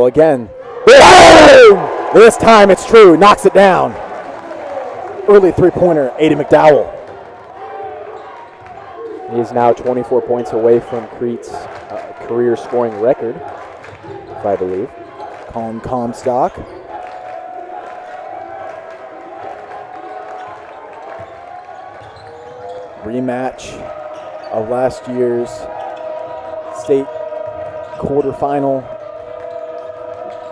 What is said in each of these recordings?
McDowell again. Boom! This time it's true. Knocks it down. Early three-pointer, Aiden McDowell. He is now 24 points away from Crete's career scoring record, if I believe. Colin Comstock. Rematch of last year's state quarterfinal.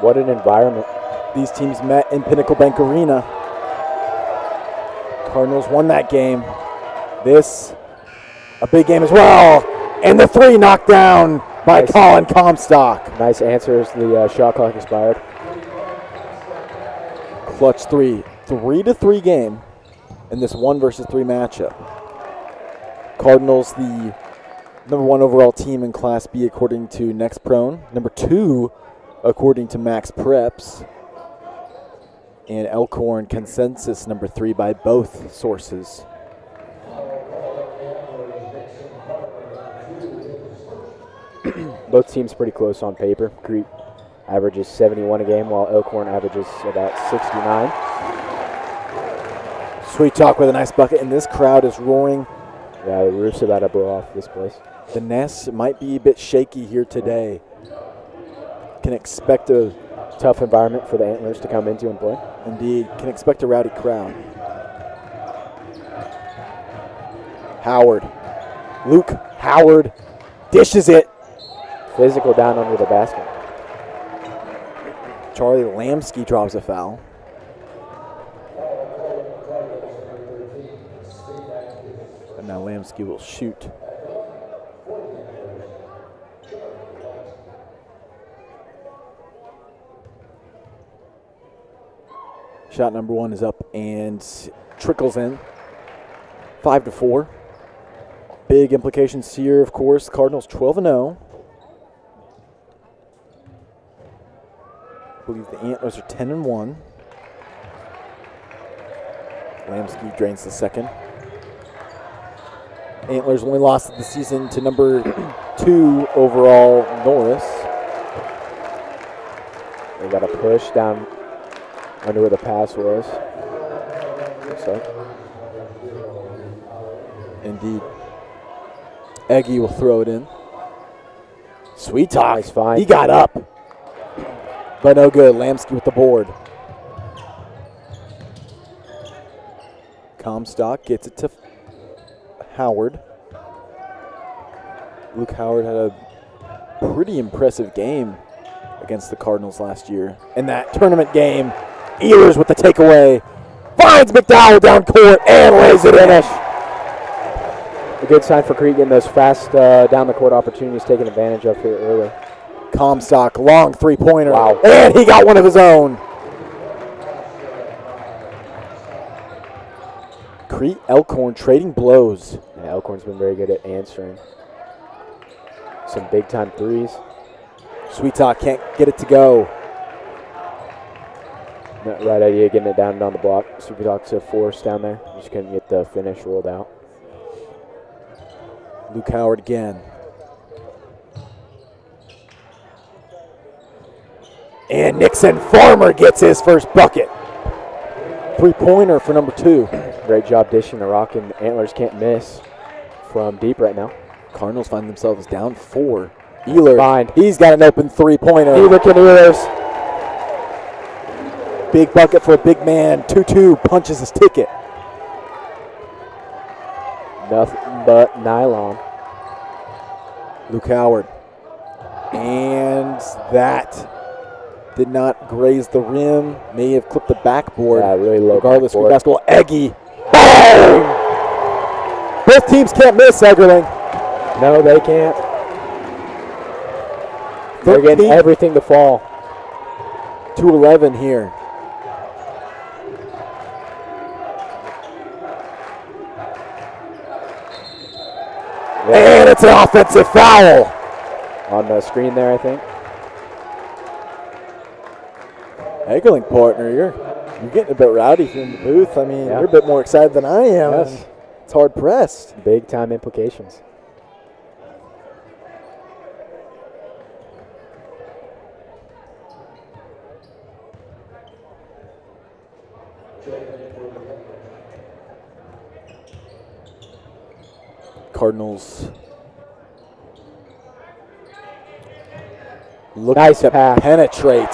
What an environment. These teams met in Pinnacle Bank Arena. Cardinals won that game. This, a big game as well. And the three knocked down by nice. Colin Comstock. Nice answer as the shot clock expired. Clutch three. 3-3 game in this 1 versus 3 matchup. Cardinals, the number 1 overall team in Class B according to Next Prone. Number 2 according to Max Preps. And Elkhorn consensus number 3 by both sources. Both teams pretty close on paper. Crete averages 71 a game, while Elkhorn averages about 69. Sweet Talk with a nice bucket, and this crowd is roaring. Yeah, the roof's about to blow off this place. The Nest might be a bit shaky here today. Can expect a tough environment for the Antlers to come into and play. Indeed, can expect a rowdy crowd. Howard. Luke Howard dishes it. Physical down under the basket. Charlie Lamsky drops a foul. And now Lamsky will shoot. Shot number 1 is up and trickles in. 5-4. Big implications here, of course. Cardinals 12-0. I believe the Antlers are 10-1. Lamsky drains the second. Antlers only lost the season to number 2 overall Norris. They got a push down under where the pass was. Looks like. Indeed. Eggy will throw it in. Sweet Talk. Nice find. He got up. But no good. Lamsky with the board. Comstock gets it to Howard. Luke Howard had a pretty impressive game against the Cardinals last year. In that tournament game, Ehlers with the takeaway. Finds McDowell down court and lays it in. A good sign for Crete getting those fast down the court opportunities taken advantage of here early. Comstock, long three-pointer. Wow. And he got one of his own. Crete Elkhorn trading blows. Yeah, Elkhorn's been very good at answering some big-time threes. Sweet Talk can't get it to go. Not right idea getting it down and on the block. Sweet Talk's a force down there. Just couldn't get the finish rolled out. Luke Howard again. And Nixon Farmer gets his first bucket. Three-pointer for number 2. Great job dishing the rock, and Antlers can't miss from deep right now. Cardinals find themselves down 4. Ehlers, Find. He's got an open three-pointer. Neither can Ehlers. Big bucket for a big man. 2-2 punches his ticket. Nothing but nylon. Luke Howard. And that did not graze the rim. May have clipped the backboard. Yeah, really low. Regardless, for basketball. Eggy. Boom! Both teams can't miss, Eggerling. No, they can't. They're getting everything to fall. 2-11 here. Yeah. And it's an offensive foul. On the screen there, I think. Eggerling, partner, you're getting a bit rowdy from the booth. I mean, you're a bit more excited than I am. Yes. It's hard pressed. Big time implications. Cardinals look Nice to pass. penetrate.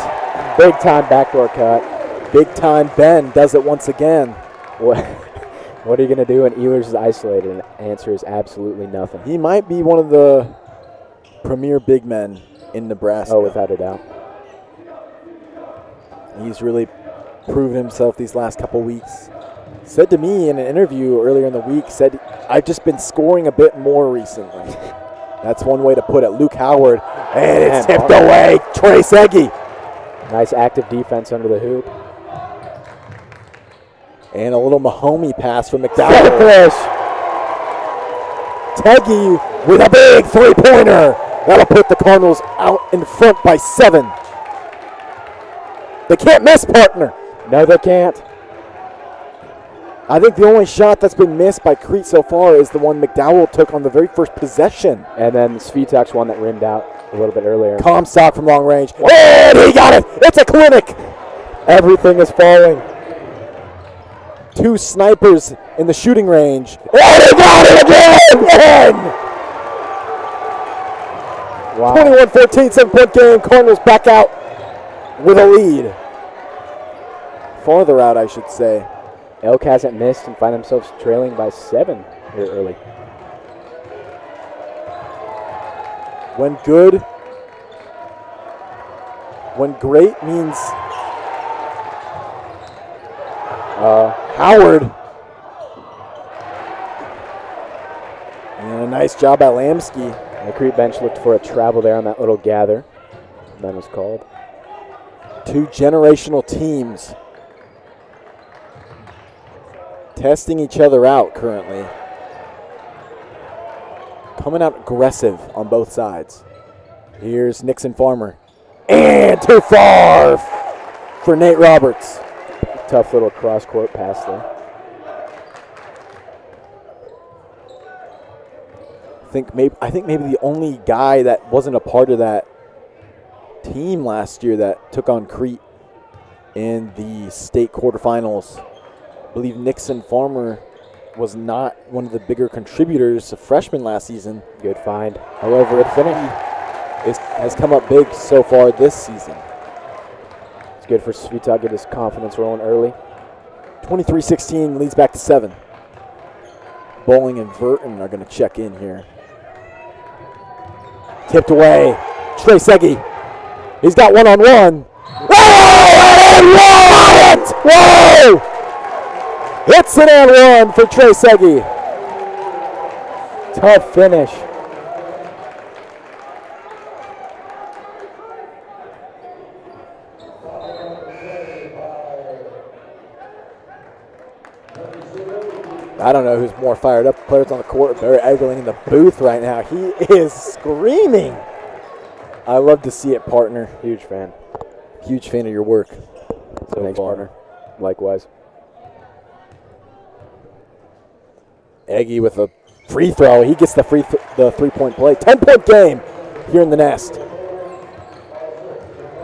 Big time backdoor cut. Big time Ben does it once again. What are you going to do when Ehlers is isolated? And the answer is absolutely nothing. He might be one of the premier big men in Nebraska. Oh, without a doubt. He's really proven himself these last couple weeks. Said to me in an interview earlier in the week, said, I've just been scoring a bit more recently. That's one way to put it. Luke Howard, and it's tipped away. Trace Eggy. Nice active defense under the hoop. And a little Mahomey pass from McDowell. Finish. Teggy with a big three-pointer. That'll put the Cardinals out in front by 7. They can't miss, partner. No, they can't. I think the only shot that's been missed by Crete so far is the one McDowell took on the very first possession. And then Svitak's one that rimmed out a little bit earlier. Comstock from long range. And he got it. It's a clinic. Everything is falling. 2 snipers in the shooting range. And he got it again! Wow. 21-14, 7-point game. Cardinals back out with a lead. Farther out, I should say. Elk hasn't missed and find themselves trailing by 7 here early. When good, when great means Howard. And a nice job by Lamsky. The Crete bench looked for a travel there on that little gather. None was called. 2 generational teams testing each other out currently. Coming out aggressive on both sides. Here's Nixon Farmer. And too far for Nate Roberts. Tough little cross-court pass there. I think maybe the only guy that wasn't a part of that team last year that took on Crete in the state quarterfinals. I believe Nixon Farmer was not one of the bigger contributors, a freshman last season. Good find. However, he has come up big so far this season. It's good for Svitak, get his confidence rolling early. 23-16 leads back to 7. Bowling and Verton are going to check in here. Tipped away. Trey Seggy. He's got one-on-one. Oh, and whoa! It's an and one for Trey Seggy. Tough finish. I don't know who's more fired up. Players on the court, Barry Egerling in the booth right now. He is screaming. I love to see it, partner. Huge fan. Huge fan of your work. So thanks, partner. Likewise. Eggy with a free throw. He gets the three-point play. 10-point game here in the Nest.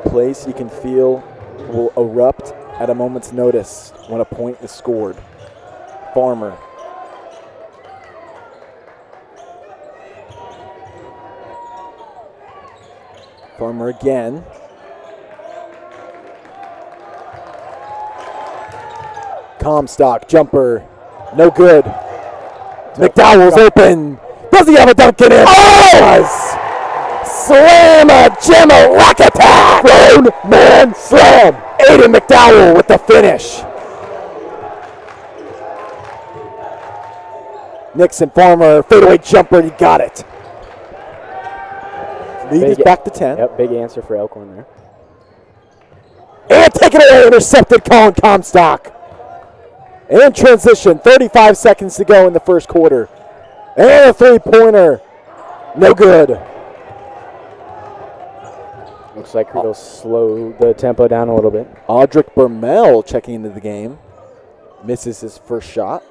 Place you can feel will erupt at a moment's notice when a point is scored. Farmer. Farmer again. Comstock, jumper, no good. McDowell's open. Does he have a dunk in it? Oh! Slam-a-jamma rack attack! Grown man slam! Aiden McDowell with the finish. Nixon Farmer, fadeaway jumper, he got it. Lead is back to 10. Yep, big answer for Elkhorn there. And taken away, intercepted Colin Comstock. And transition, 35 seconds to go in the first quarter. And a three-pointer, no good. Looks like it'll slow the tempo down a little bit. Audric Bermel checking into the game. Misses his first shot.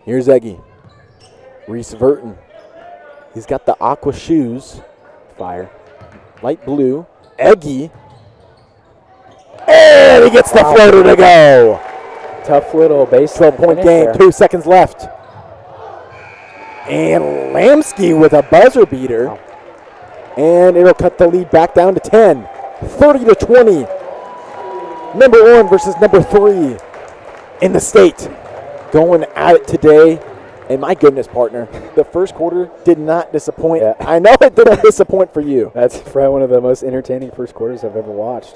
Here's Eggy. Reese Verton. He's got the aqua shoes. Fire. Light blue. Eggy. And he gets the floater to go. Tough little base 12-point game, 2 seconds left. And Lamsky with a buzzer beater. Wow. And it'll cut the lead back down to 10. 30-20. Number 1 versus number 3 in the state. Going at it today. And my goodness, partner, the first quarter did not disappoint. Yeah. I know it didn't disappoint for you. That's probably one of the most entertaining first quarters I've ever watched.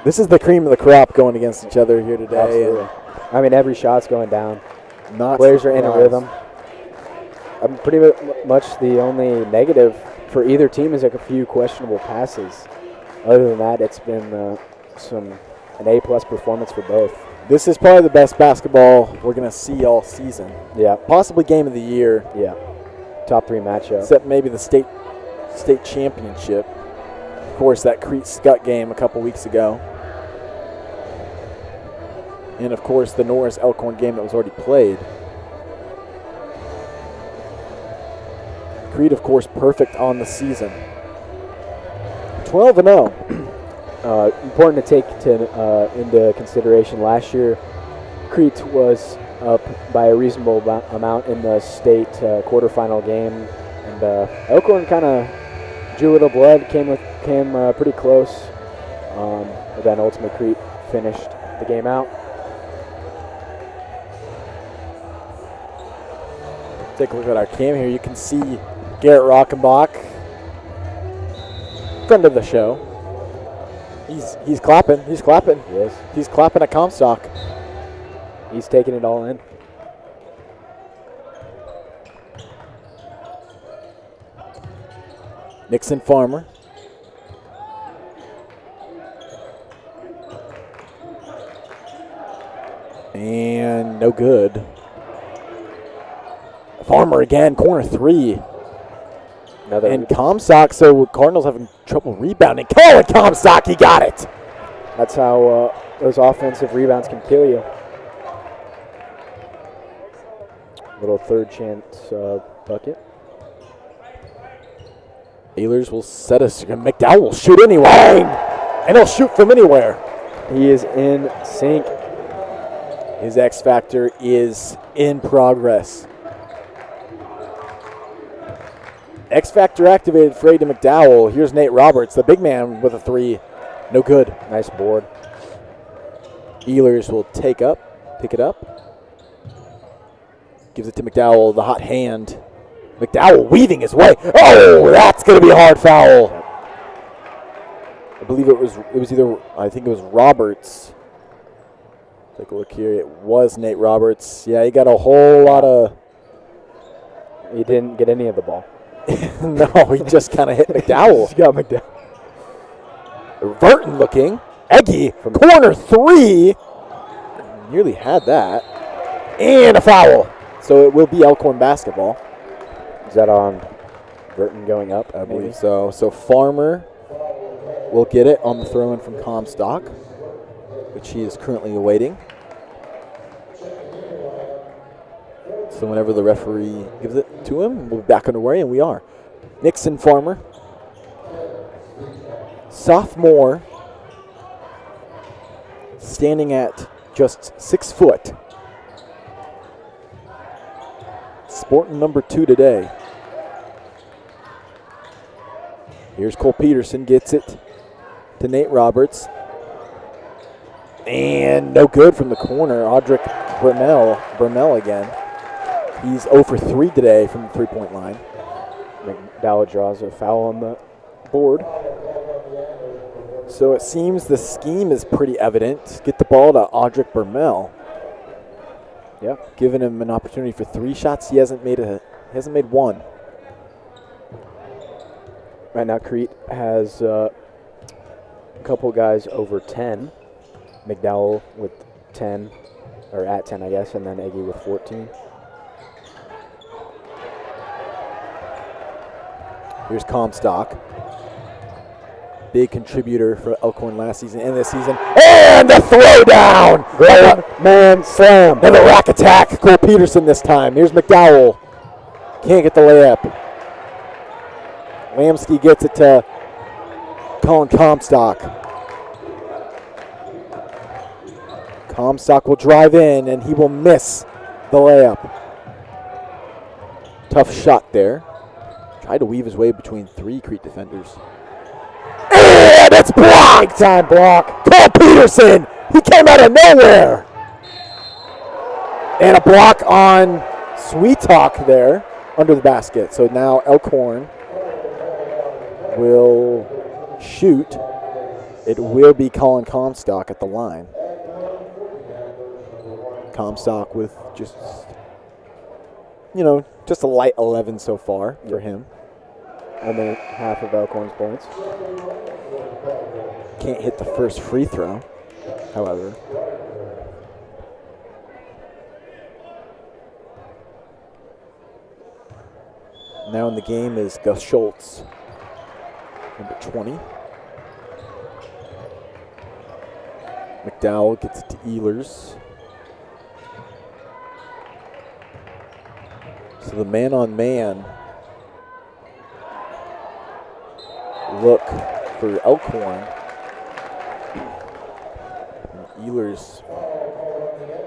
This is the cream of the crop going against each other here today. Absolutely. I mean, every shot's going down. Not Players are in a surprised. rhythm. Pretty much the only negative for either team is like a few questionable passes. Other than that, it's been an A-plus performance for both. This is probably the best basketball we're going to see all season. Yeah. Possibly game of the year. Yeah. Top 3 matchup. Except maybe the state championship. Of course, that Crete Scott game a couple weeks ago. And, of course, the Norris Elkhorn game that was already played. Crete, of course, perfect on the season. 12-0. Important to take into consideration, last year Crete was up by a reasonable amount in the state quarterfinal game, and Elkhorn kind of drew a little blood, came pretty close, but then ultimately Crete finished the game out. Take a look at our cam here. You can see Garrett Rockenbach, friend of the show. He's clapping. He's clapping. Yes. He's clapping at Comstock. He's taking it all in. Nixon Farmer. And no good. Farmer again, corner 3. Another. And Comstock, so Cardinals having trouble rebounding. Colin Comstock, he got it. That's how those offensive rebounds can kill you. Little third chance bucket. Ehlers will set us. McDowell will shoot anyway. And he'll shoot from anywhere. He is in sync. His X Factor is in progress. X Factor activated for Aiden McDowell. Here's Nate Roberts, the big man with a 3. No good. Nice board. Ehlers will pick it up. Gives it to McDowell, the hot hand. McDowell weaving his way. Oh, that's going to be a hard foul. I believe it was either, I think it was Roberts. Take a look here. It was Nate Roberts. Yeah, he got a whole lot of. He didn't get any of the ball. No, he just kind of hit McDowell. He got McDowell. Burton looking. Eggy from corner 3. Nearly had that. And a foul. So it will be Elkhorn basketball. Is that on Burton going up? I believe so. So Farmer will get it on the throw-in from Comstock, which he is currently awaiting. So whenever the referee gives it to him, we'll be back underway, and we are. Nixon Farmer, sophomore, standing at just 6 foot. Sporting number 2 today. Here's Cole Peterson, gets it to Nate Roberts. And no good from the corner. Audric Burnell again. He's 0 for 3 today from the three-point line. McDowell draws a foul on the board. So it seems the scheme is pretty evident. Get the ball to Audric Burnell. Yeah. Giving him an opportunity for 3 shots. He hasn't made one. Right now, Crete has a couple guys over 10. McDowell with 10, or at 10, I guess, and then Eggy with 14. Here's Comstock. Big contributor for Elkhorn last season and this season. And the throwdown! Great man slam. And the rack attack. Cole Peterson this time. Here's McDowell. Can't get the layup. Lamsky gets it to Colin Comstock. Comstock will drive in, and he will miss the layup. Tough shot there. Tried to weave his way between 3 Crete defenders. And it's blocked! Big time block. Cole Peterson! He came out of nowhere! And a block on Sweet Talk there under the basket. So now Elkhorn will shoot. It will be Colin Comstock at the line. Comstock with just, just a light 11 so far for him. Only half of Elkhorn's points. Can't hit the first free throw, however. Now in the game is Gus Schultz, number 20. McDowell gets it to Ehlers. So the man-on-man look for Elkhorn. Ehlers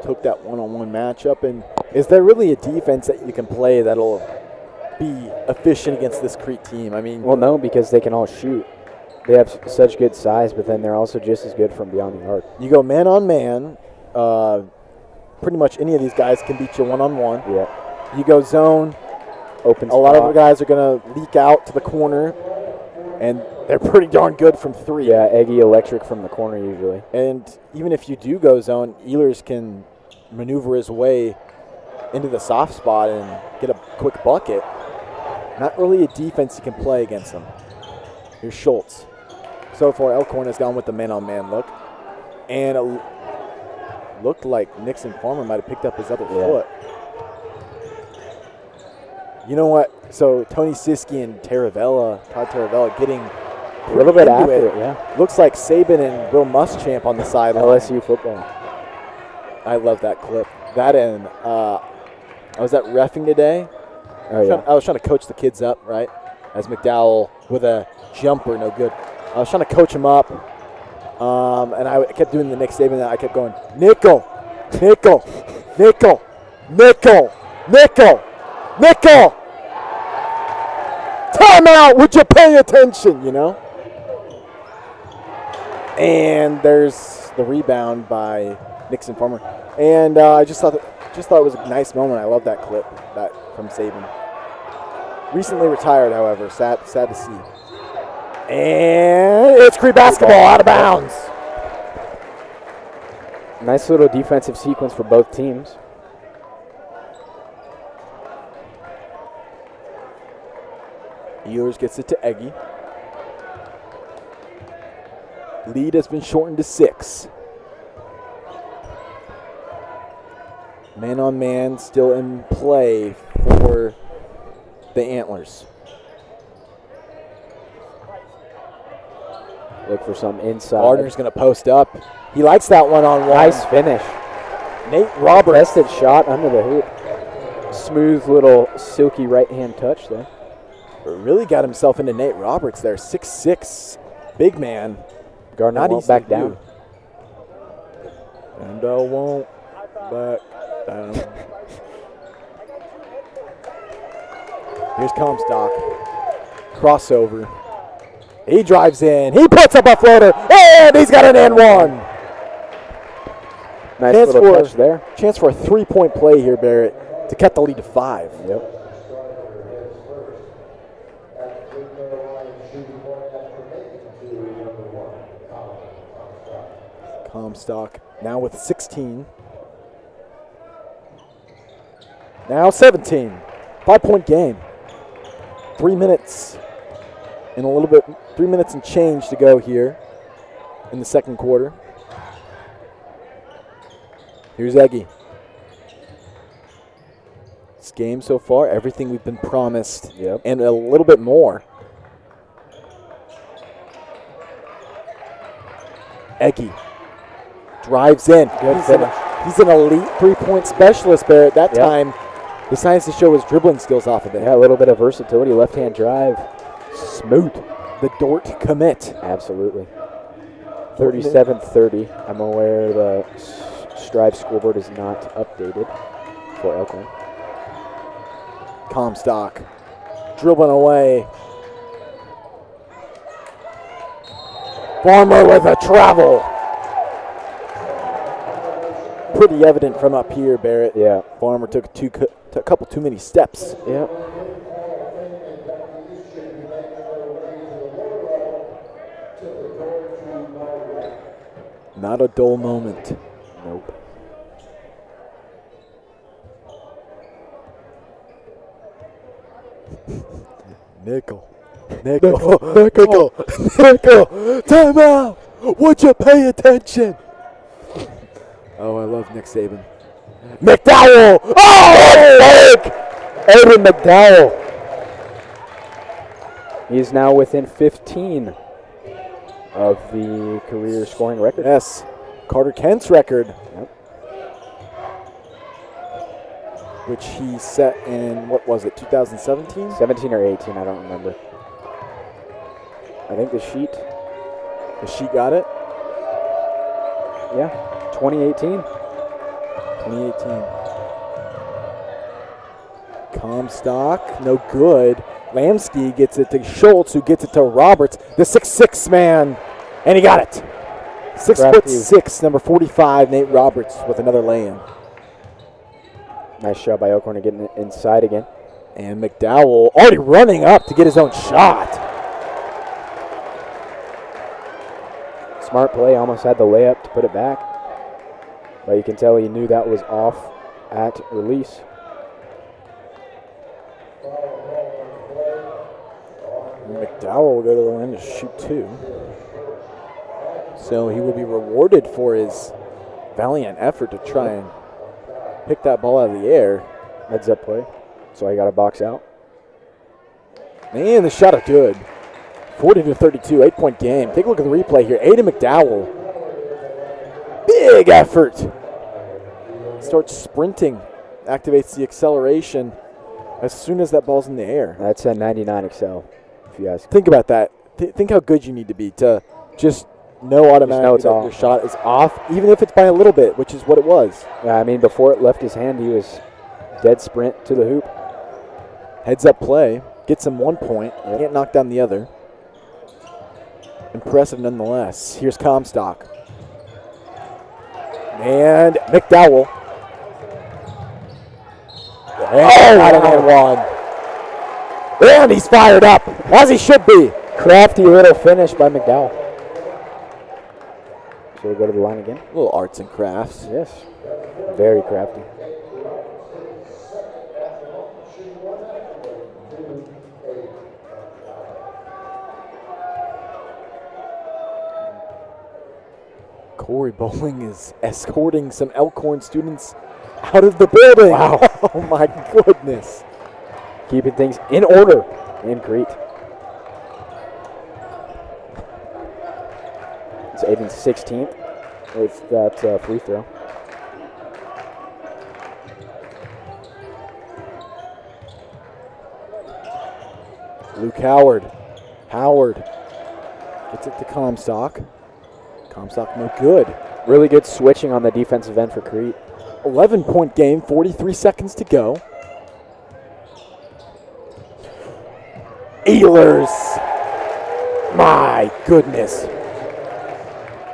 took that one-on-one matchup. And is there really a defense that you can play that'll be efficient against this Crete team? I mean, well, no, because they can all shoot. They have such good size, but then they're also just as good from beyond the arc. You go man-on-man, pretty much any of these guys can beat you one-on-one. Yeah. You go zone, open a lot of the guys are going to leak out to the corner, and they're pretty darn good from 3. Yeah, Eggy electric from the corner usually. And even if you do go zone, Ehlers can maneuver his way into the soft spot and get a quick bucket. Not really a defense you can play against them. Here's Schultz. So far, Elkhorn has gone with the man-on-man look. And it looked like Nixon Farmer might have picked up his other foot. You know what? So Tony Siski and Todd Taravella getting a little bit after it, yeah. Looks like Saban and Will Muschamp on the sideline. LSU football. I love that clip. That and I was at reffing today. Oh, yeah. I was trying to coach the kids up, right? As McDowell with a jumper, no good. I was trying to coach him up, and I kept doing the Nick Saban. I kept going, nickel, nickel, nickel, nickel, nickel, nickel. Timeout, would you pay attention, And there's the rebound by Nixon Farmer. And I just thought it was a nice moment. I love that clip from Saban. Recently retired, however. Sad to see. And it's Crete basketball out of bounds. Nice little defensive sequence for both teams. Ehlers gets it to Eggy. Lead has been shortened to 6. Man-on-man still in play for the Antlers. Look for some inside. Gardner's going to post up. He likes that one-on-one. Nice finish. Nate Roberts. Tested shot under the hoop. Smooth little silky right-hand touch there. Really got himself into Nate Roberts there. 6'6", big man. Gardner Not won't easy back to do. down. And I won't back down. Here's Comstock. Crossover. He drives in. He puts up a floater. And he's got an and one. Nice little touch there. Chance for a 3-point play here, Barrett, to cut the lead to 5. Yep. Comstock now with 16. Now 17. 5-point game. 3 minutes and a little bit, 3 minutes and change to go here in the second quarter. Here's Eggy. This game so far, everything we've been promised, and a little bit more. Eggy drives in. Good finish. He's an elite 3-point specialist, Barrett. That time, the science to show his dribbling skills off of it. Yeah, a little bit of versatility. Left-hand drive. Smooth. The Dort commit. Absolutely. 37-30. I'm aware of the Strive scoreboard is not updated for Elkhorn. Comstock dribbling away. Farmer with a travel. Pretty evident from up here, Barrett. Yeah. Farmer took a couple too many steps. Yep. Not a dull moment. Nope. Nickel. Time out. Would you pay attention? Oh, I love Nick Saban. McDowell. Oh, Aiden McDowell. He's now within 15 of the career scoring record. Yes. Carter Kent's record. Yep. Which he set in, what was it, 2017? 17 or 18, I don't remember. I think the sheet, got it? yeah, 2018. 2018. Comstock, no good. Lamsky gets it to Schultz, who gets it to Roberts, the 6'6" man, and he got it. 6'6", number 45, Nate Roberts with another lay-in. Nice shot by Elkhorn to get inside again. And McDowell already running up to get his own shot. Smart play, almost had the layup to put it back. But you can tell he knew that was off at release. McDowell will go to the line to shoot two. So he will be rewarded for his valiant effort to try and pick that ball out of the air. Heads up play. So he got a box out. And the shot is good. 40-32, 8-point game. Take a look at the replay here. Aiden McDowell. Big effort. Starts sprinting. Activates the acceleration as soon as that ball's in the air. That's a 99 excel, if you ask. Think about that. Think how good you need to be to just know automatically it's that off. your shot is off, even if it's by a little bit, which is what it was. Yeah, I mean, before it left his hand, he was dead sprint to the hoop. Heads up play. Gets him 1 point. Yep. Can't knock down the other. Impressive nonetheless. Here's Comstock. And McDowell. And out of and one. And he's fired up, as he should be. Crafty little finish by McDowell. Should we go to the line again? Little arts and crafts. Yes. Very crafty. Corey Bowling is escorting some Elkhorn students out of the building. Wow. Oh, my goodness. Keeping things in order in Crete. It's Aiden's 16th with that free throw. Luke Howard. Howard gets it to Comstock. Comstock no good. Really good switching on the defensive end for Crete. 11-point game, 43 seconds to go. Ehlers. My goodness.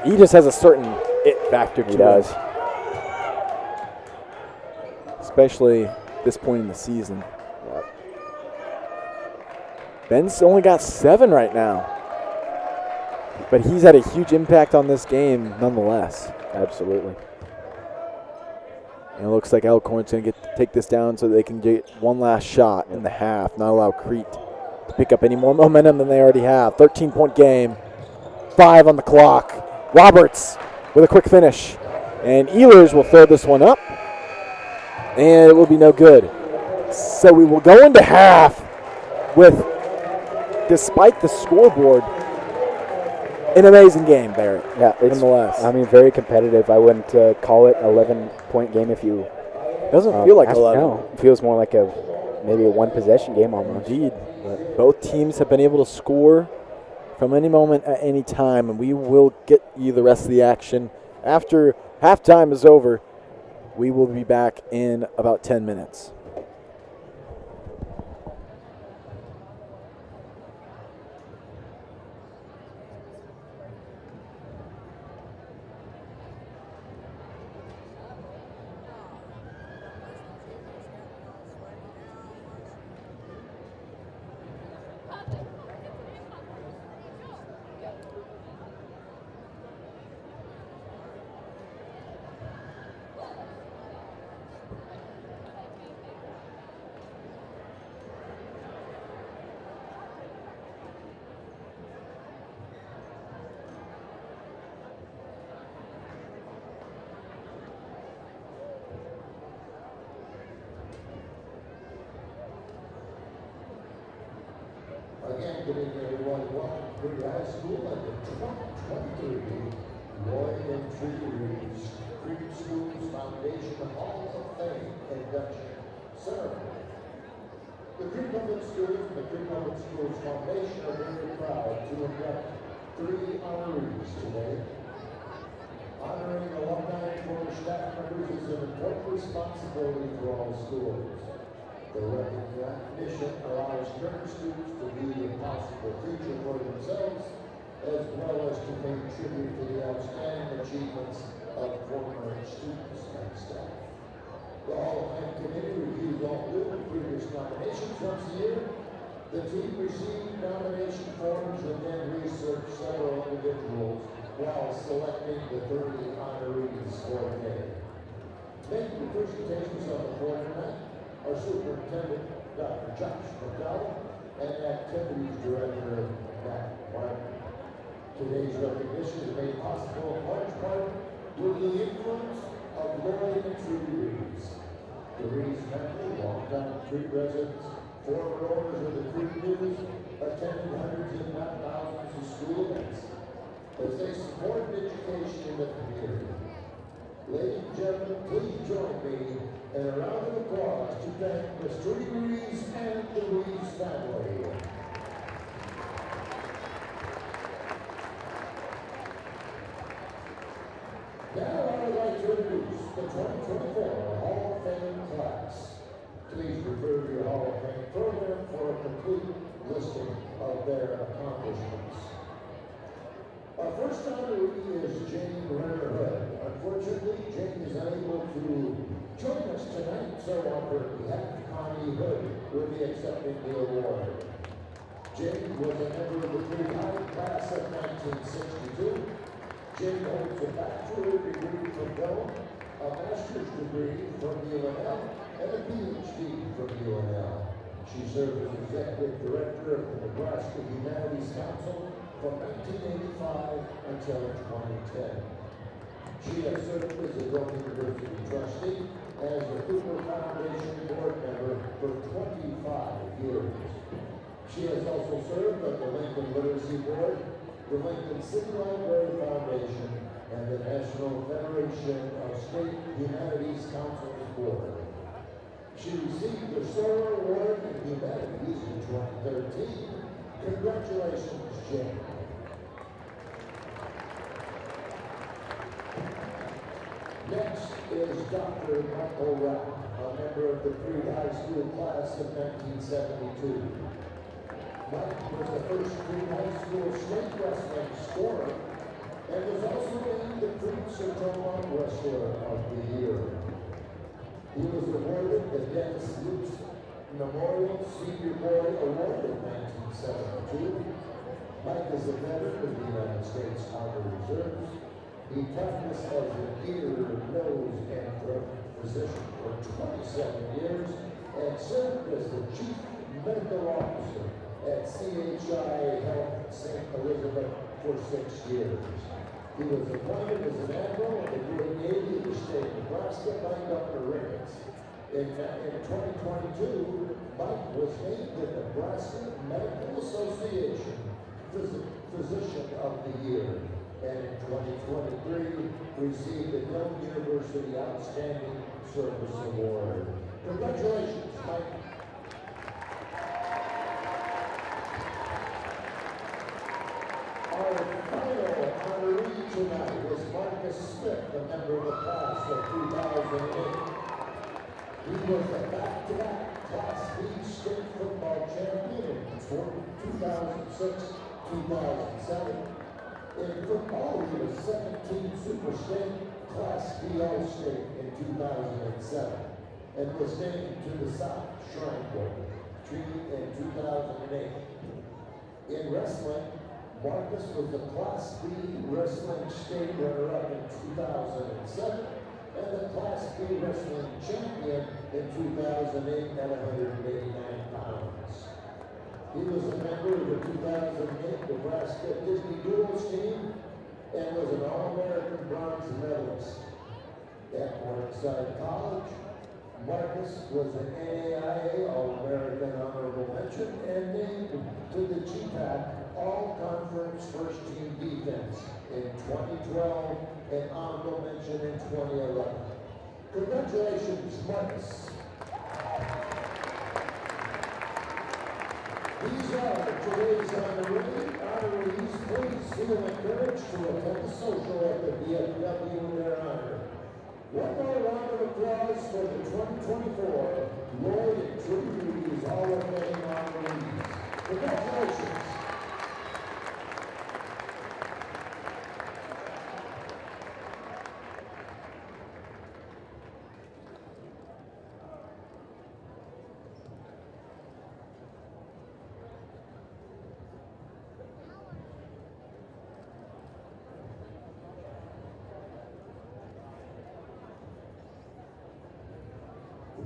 He just has a certain it factor to He does. him. Especially this point in the season. Ben's only got 7 right now. But he's had a huge impact on this game nonetheless. Absolutely. And it looks like Elkhorn's going to take this down so they can get one last shot in the half, not allow Crete to pick up any more momentum than they already have. 13-point game, 5 on the clock. Roberts with a quick finish. And Ehlers will throw this one up. And it will be no good. So we will go into half with, despite the scoreboard, an amazing game, Barrett. Yeah, it's, nonetheless. I mean, very competitive. I wouldn't call it an 11-point game if you... Doesn't feel like 11. No, it feels more like maybe a one-possession game almost. Indeed. Both teams have been able to score from any moment at any time, and we will get you the rest of the action after Halftime is over. We will be back in about 10 minutes. Again, good evening, everyone. Welcome to Crete High School and the 2023 Lloyd and Tree Reeves Crete Schools Foundation Hall of Fame induction ceremony. The Crete Public Schools and the Crete Public Schools Foundation are very proud to induct 3 honorees today. Honoring alumni and former staff members is an important responsibility for all schools. The recognition allows current students to view the possible future for themselves, as well as to pay tribute to the outstanding achievements of former students and staff. The Hall of Fame Committee reviews all new and previous nominations once a year. The team received nomination forms and then researched several individuals while selecting the 30 honorees for the day. Making the presentations on the floor tonight, our Superintendent, Dr. Josh McDowell, and Activities Director, Matt Martin. Today's recognition is made possible in large part with the influence of Lloyd and Tree Reeves. The Reeves family, longtime Crete residents, former owners of the Crete News, attended hundreds if not thousands of school events as they supported education in the community. Ladies and gentlemen, please join me in a round of applause to thank Mr. Reeves and the Reeves family. Now I would like to introduce the 2024 Hall of Fame class. Please refer to your Hall of Fame program for a complete listing of their accomplishments. Our first honoree is Jane Renner Hood. Unfortunately, Jane is unable to join us tonight, so on her behalf, Connie Hood will be accepting the award. Jane was a member of the Crete High class of 1962. Jane holds a bachelor's degree from Dell, a master's degree from UNL, and a PhD from UNL. She served as executive director of the Nebraska Humanities Council from 1985 until 2010. She has served as a Dell University trustee as a Cooper Foundation board member for 25 years. She has also served on the Lincoln Literacy Board, the Lincoln City Library Foundation, and the National Federation of State Humanities Councils Board. She received the Solar Award in Humanities in 2013. Congratulations, Jane. Next is Dr. Michael Rapp, a member of the Crete High School class of 1972. Mike was the first Crete High School state wrestling scorer and was also named the Crete Sertoma Wrestler of the Year. He was awarded the Dennis Lutz Memorial Senior Boy Award in 1972. Mike is a veteran of the United States Army Reserves. He practiced as an ear, nose, and throat physician for 27 years and served as the chief medical officer at CHI Health St. Elizabeth for 6 years. He was appointed as an admiral of the Great Navy of the state of Nebraska by Governor Ricketts. In 2022, Mike was named the Nebraska Medical Association Physician of the Year, and in 2023 received the Young University Outstanding Service Award. Congratulations, Mike. Our final honoree tonight is Marcus Smith, a member of the class of 2008. He was a back-to-back Class B state football champion in 2006-2007. In football, he was second-team Super State Class B All-State in 2007 and was named to the South Shrine Board in 2008. In wrestling, Marcus was the Class B Wrestling State runner-up in 2007 and the Class B Wrestling Champion in 2008 at 189 pounds. He was a member of the 2008 Nebraska Disney Doodles team and was an All-American bronze medalist. At Morningside College, Marcus was an NAIA All-American Honorable Mention and named to the GPAC All-Conference First Team Defense in 2012 and Honorable Mention in 2011. Congratulations, Marcus. These are today's honorees. Please feel encouraged to attend the social at the VFW in their honor. One more round of applause for the 2024 Lloyd and Trudy's Hall of Fame honorees. Congratulations.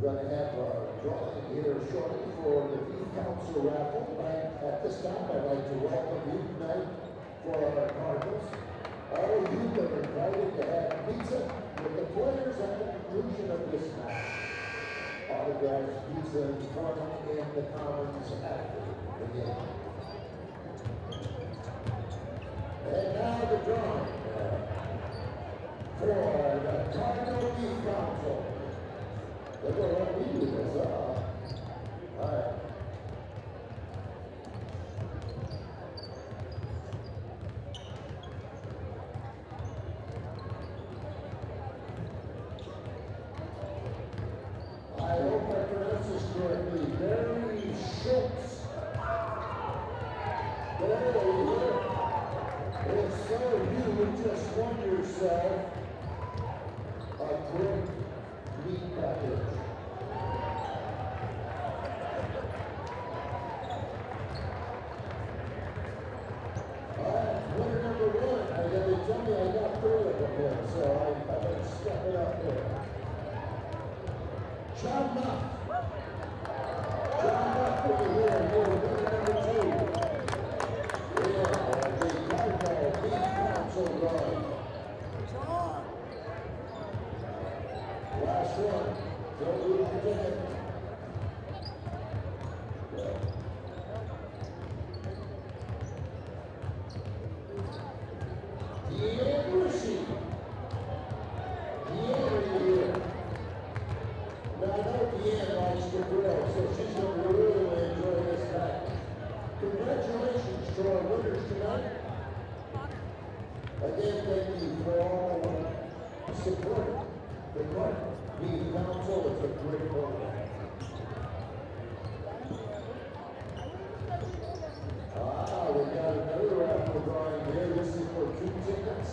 We're going to have a drawing here shortly for the Youth Council raffle. At this time, I'd like to welcome you tonight for our Cardinals. All of you are invited to have pizza with the players at the conclusion of this match. Autographed pizza in front in the Commons after the game. And now the drawing for the Cardinal Youth Council. They're going to let me do this, all right. I hope I pronounce this correctly. Barry Schultz. There you go. And so you just won yourself a great meat package. Winner number one. They tell me I got 3 of them here, so I better step it up here. John Muff. John Muff over here. You're winner number 2. Yeah, the Cardinal Beef Council drawing. Last one. Don't lose the ticket. Congratulations to our winners tonight. Again, thank you for all supporting the Cardinal Beef Council. It's a great program. We got another raffle drawing here. This is for 2 tickets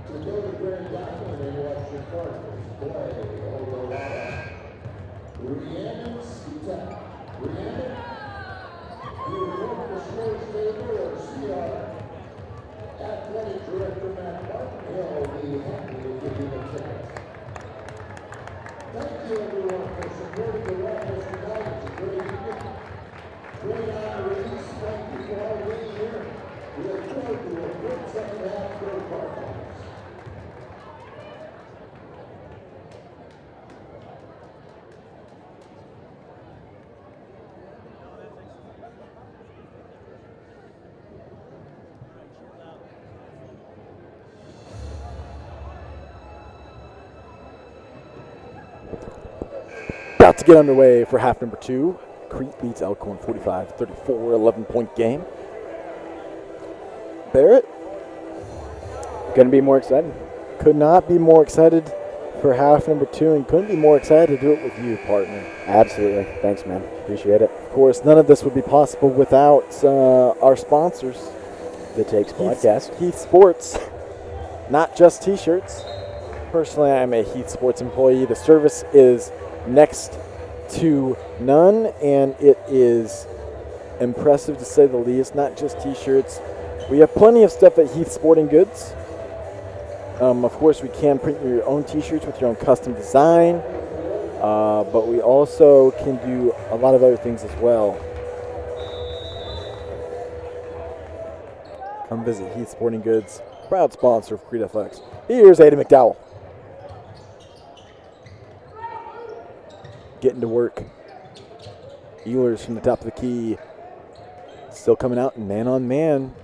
to go to Grand Island and watch your Cardinals play over Rhiannon Skeetuck. Rhiannon? You report the scores table or see our athletic director Matt Martin. He'll be happy to give you the ticket. Thank you everyone for supporting the raffles tonight. It's a great evening. Great honorees. Thank you for all being here. We look forward to a great second half for the Cardinals. About to get underway for half number 2. Crete beats Elkhorn 45-34, 11-point game. Barrett, Couldn't be more excited. Could not be more excited for half number 2, and couldn't be more excited to do it with you, partner. Absolutely. Thanks, man. Appreciate it. Of course, none of this would be possible without our sponsors. The Takes Podcast. Heath Sports, not just T-shirts. Personally, I'm a Heath Sports employee. The service is next to none, and it is impressive to say the least. Not just T-shirts. We have plenty of stuff at Heath Sporting Goods. Of course, we can print your own T-shirts with your own custom design, but we also can do a lot of other things as well. Come visit Heath Sporting Goods, proud sponsor of Crete Athletics. Here's Aiden McDowell. Getting to work. Ehlers from the top of the key. Still coming out man on man.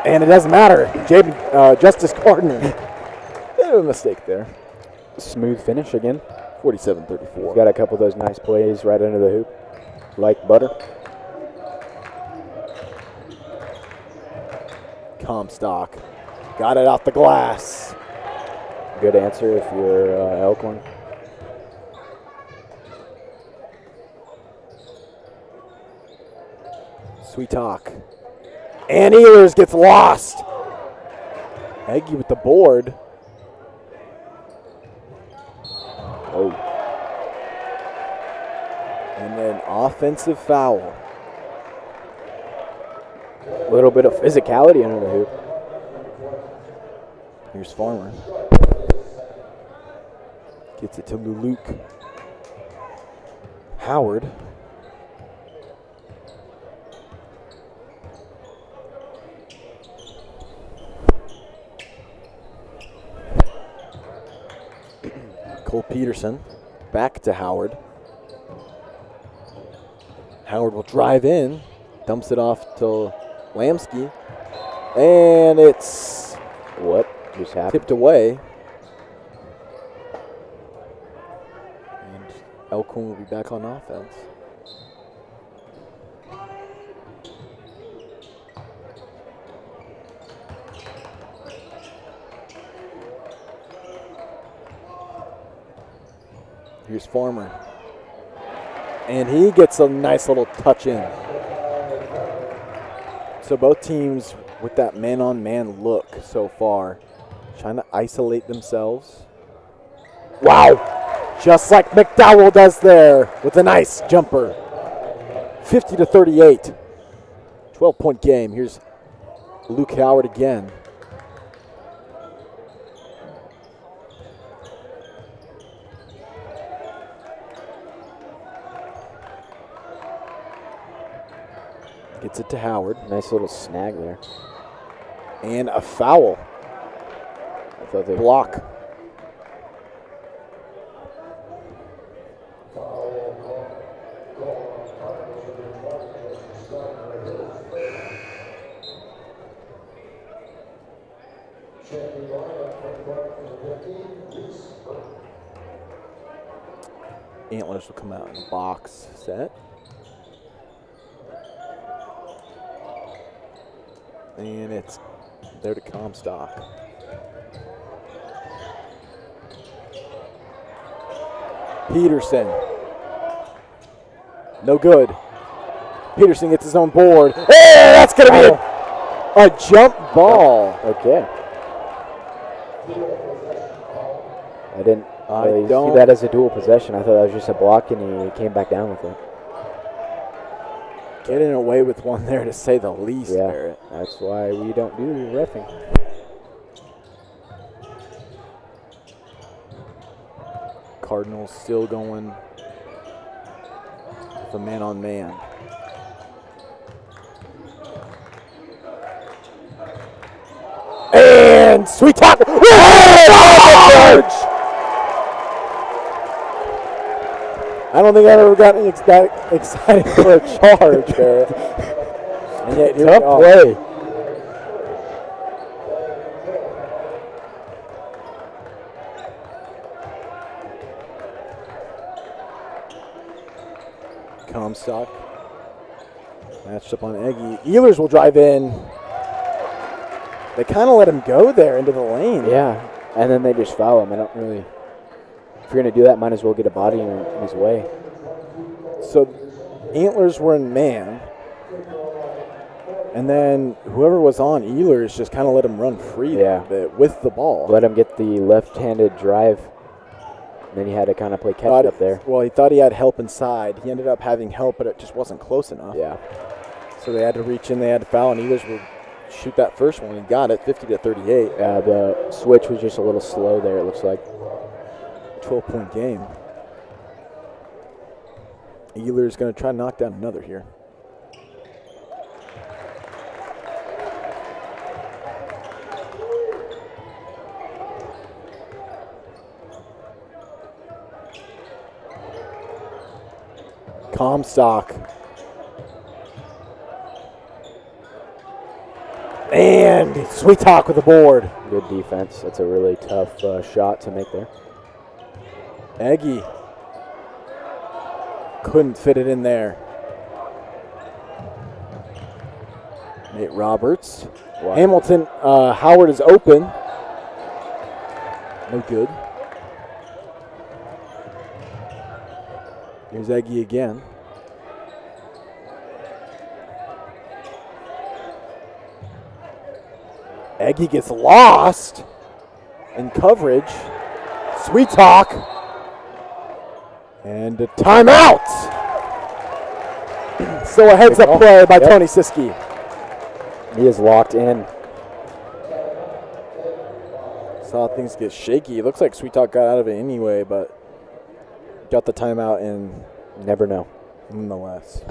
And it doesn't matter. Justice Gardner. Bit of a mistake there. Smooth finish again. 47-34. Got a couple of those nice plays right under the hoop. Like butter. Comstock. Got it off the glass. Good answer if you're Elkhorn. Sweet talk. And Ehlers gets lost. Eggy with the board. Oh. And an offensive foul. A little bit of physicality under the hoop. Here's Farmer. Gets it to Luke. Howard. Cole Peterson back to Howard. Howard will drive in, dumps it off to Lamsky, and it's what just happened? Tipped away. And Elkhorn will be back on offense. Here's Farmer. And he gets a nice little touch in. So both teams with that man-on-man look so far, trying to isolate themselves. Wow! Just like McDowell does there with a nice jumper. 50-38. 12-point game. Here's Luke Howard again. Gets it to Howard. Nice little snag there. And a foul. I thought they block. Antlers will come out in the box set. And it's there to Comstock. Peterson. No good. Peterson gets his own board. Hey, that's going to be a jump ball. Okay. I didn't really don't see that as a dual possession. I thought that was just a block, and he came back down with it. Getting away with one there, to say the least, Yeah, Barrett. that's why we don't do reffing. Cardinals still going with a man-on-man. And sweet talk. I don't think I've ever gotten that excited for a charge, Barrett. And yet here Tough we are. play. Comstock matched up on Eggy. Ehlers will drive in. They kind of let him go there into the lane. Yeah, and then they just foul him. I don't really. If you're going to do that, might as well get a body in his way. So Antlers were in man. And then whoever was on Ehlers just kind of let him run free a bit with the ball. Let him get the left-handed drive. And then he had to kind of play catch up there. Well, he thought he had help inside. He ended up having help, but it just wasn't close enough. Yeah. So they had to reach in, they had to foul, and Ehlers would shoot that first one. He got it, 50-38. Yeah, the switch was just a little slow there, it looks like. 12-point game. Ehlers going to try to knock down another here. Comstock. And Sweet Talk with the board. Good defense. That's a really tough shot to make there. Eggy couldn't fit it in there. Nate Roberts. Wow. Hamilton, Howard is open. No good. Here's Eggy again. Eggy gets lost in coverage. Sweet Talk. And a timeout. So a heads-up play by Tony Siski. He is locked in. Saw things get shaky. It looks like Sweet Talk got out of it anyway, but got the timeout in. Never know. Nonetheless.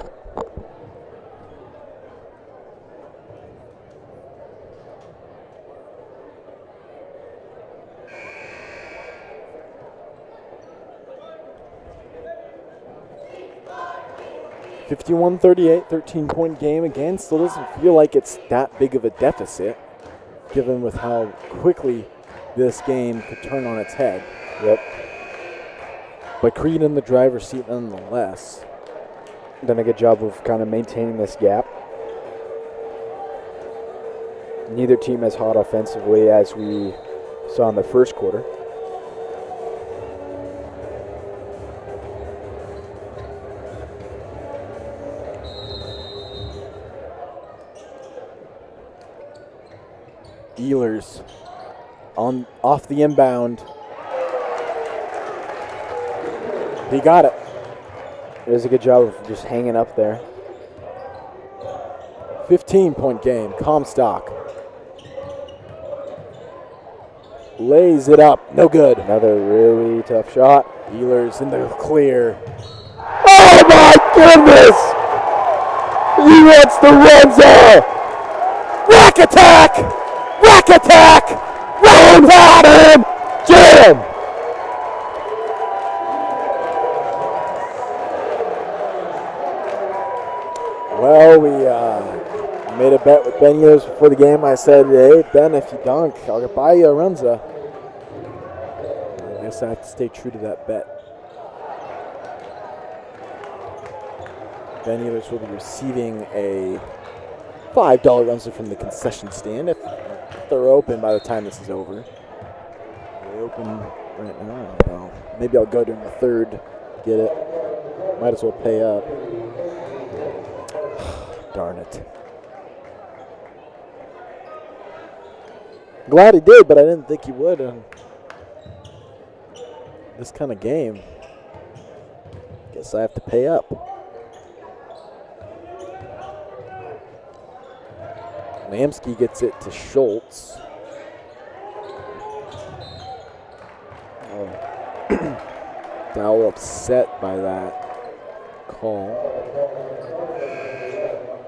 (51-38), 13-point game again. Still doesn't feel like it's that big of a deficit, given with how quickly this game could turn on its head. Yep. But Crete in the driver's seat nonetheless. Done a good job of kind of maintaining this gap. Neither team as hot offensively as we saw in the first quarter. Ehlers off the inbound. He got it. It does a good job of just hanging up there. 15-point game. Comstock lays it up. No good. Another really tough shot. Ehlers in the clear. Oh my goodness! He wants the Renzo! Rack attack! Rack attack! Rack attack! Him! Jam! Well, we made a bet with Ben Ehlers before the game. I said, hey, Ben, if you dunk, I'll buy you a Runza. I guess I have to stay true to that bet. Ben Ehlers will be receiving a $5 Runza from the concession stand if they're open by the time this is over. Are they open right now? I don't know. Maybe I'll go during the third, get it. Might as well pay up. Darn it. Glad he did, but I didn't think he would in this kind of game. Guess I have to pay up. Namsky gets it to Schultz. Dowell upset by that call.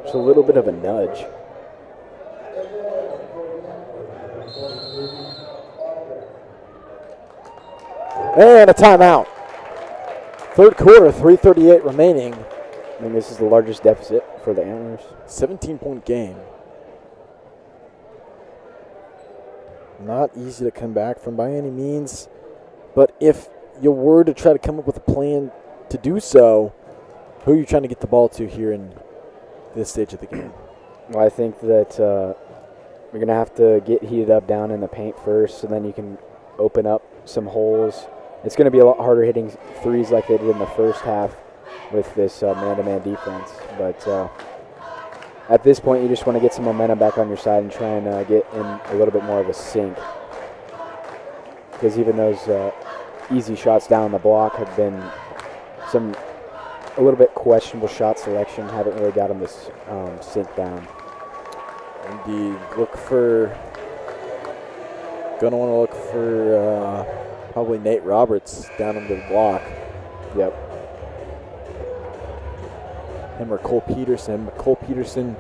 Just a little bit of a nudge. And a timeout. Third quarter, 3:38 remaining. I mean, this is the largest deficit for the Antlers. 17-point game. Not easy to come back from by any means. But if you were to try to come up with a plan to do so, who are you trying to get the ball to here in this stage of the game? Well, I think that You're going to have to get heated up down in the paint first, so then you can open up some holes. It's going to be a lot harder hitting threes like they did in the first half with this man-to-man defense. But at this point, you just want to get some momentum back on your side and try and get in a little bit more of a sync. Because even those easy shots down the block have been a little bit questionable shot selection. Haven't really got them to sink down. Indeed. Gonna want to look for probably Nate Roberts down under the block. Yep. Him or Cole Peterson. But Cole Peterson